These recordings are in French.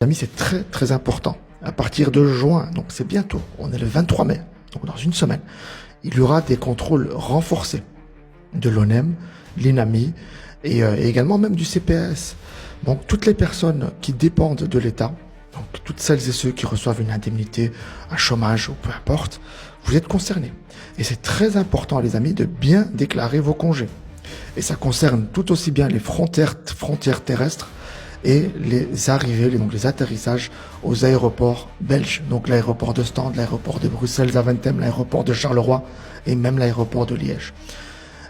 Amis, c'est très très important. À partir de juin, donc c'est bientôt, on est le 23 mai, donc dans une semaine, il y aura des contrôles renforcés de l'ONEM, l'INAMI et également même du CPS. Donc toutes les personnes qui dépendent de l'État, donc toutes celles et ceux qui reçoivent une indemnité, un chômage ou peu importe, vous êtes concernés. Et c'est très important les amis de bien déclarer vos congés. Et ça concerne tout aussi bien les frontières terrestres et les arrivées, donc les atterrissages aux aéroports belges, donc l'aéroport de Stade, l'aéroport de Bruxelles-Zaventem, l'aéroport de Charleroi et même l'aéroport de Liège.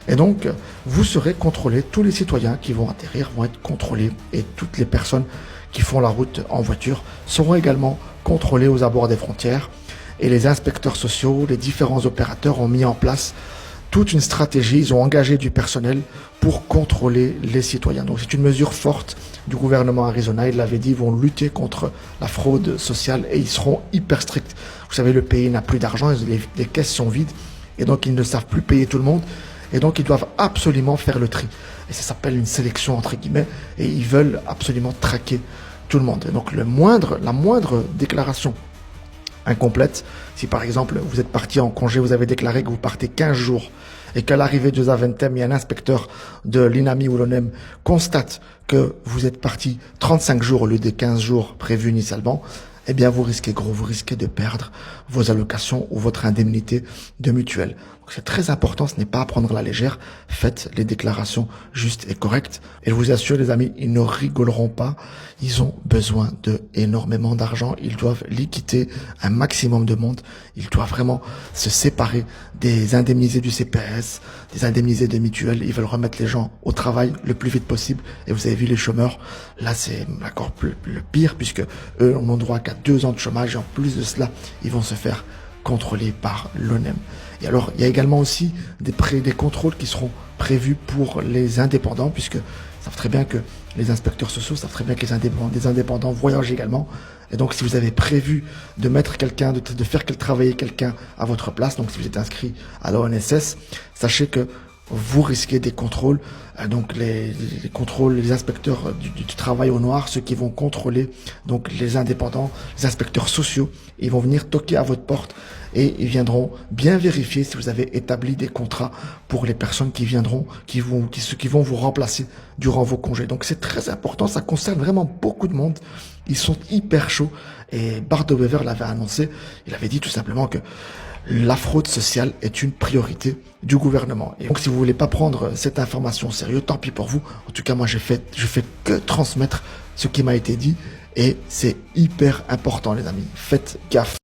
Et donc, vous serez contrôlés, tous les citoyens qui vont atterrir vont être contrôlés et toutes les personnes qui font la route en voiture seront également contrôlées aux abords des frontières et les inspecteurs sociaux, les différents opérateurs ont mis en place toute une stratégie, ils ont engagé du personnel pour contrôler les citoyens. Donc c'est une mesure forte du gouvernement Arizona, il l'avait dit, ils vont lutter contre la fraude sociale et ils seront hyper stricts. Vous savez, le pays n'a plus d'argent, les caisses sont vides et donc ils ne savent plus payer tout le monde et donc ils doivent absolument faire le tri. Et ça s'appelle une sélection entre guillemets et ils veulent absolument traquer tout le monde. Et donc la moindre déclaration incomplète. Si par exemple vous êtes parti en congé, vous avez déclaré que vous partez 15 jours et qu'à l'arrivée de Zaventem, il y a un inspecteur de l'INAMI ou l'ONEM constate que vous êtes parti 35 jours au lieu des 15 jours prévus initialement, eh bien vous risquez gros, vous risquez de perdre vos allocations ou votre indemnité de mutuelle. Donc c'est très important, ce n'est pas à prendre à la légère, faites les déclarations justes et correctes. Et je vous assure les amis, ils ne rigoleront pas, ils ont besoin de énormément d'argent, ils doivent liquider un maximum de monde, ils doivent vraiment se séparer des indemnisés du CPS, des indemnisés de mutuelle, ils veulent remettre les gens au travail le plus vite possible. Et vous avez vu les chômeurs, là c'est encore le pire puisque eux n'ont droit qu'à 2 ans de chômage et en plus de cela, ils vont se faire contrôlés par l'ONEM. Et alors, il y a également aussi des contrôles qui seront prévus pour les indépendants, puisque savent très bien que les inspecteurs sociaux savent très bien que les indépendants voyagent également. Et donc, si vous avez prévu de mettre quelqu'un, de faire travailler quelqu'un à votre place, donc si vous êtes inscrit à l'ONSS, sachez que vous risquez des contrôles, donc les contrôles, les inspecteurs du travail au noir, ceux qui vont contrôler donc les indépendants, les inspecteurs sociaux, ils vont venir toquer à votre porte et ils viendront bien vérifier si vous avez établi des contrats pour les personnes qui viendront, qui vont vous remplacer durant vos congés. Donc c'est très important, ça concerne vraiment beaucoup de monde. Ils sont hyper chauds et Bart de Wever l'avait annoncé, il avait dit tout simplement que la fraude sociale est une priorité du gouvernement. Et donc, si vous voulez pas prendre cette information au sérieux, tant pis pour vous. En tout cas, moi, je fais que transmettre ce qui m'a été dit et c'est hyper important, les amis. Faites gaffe.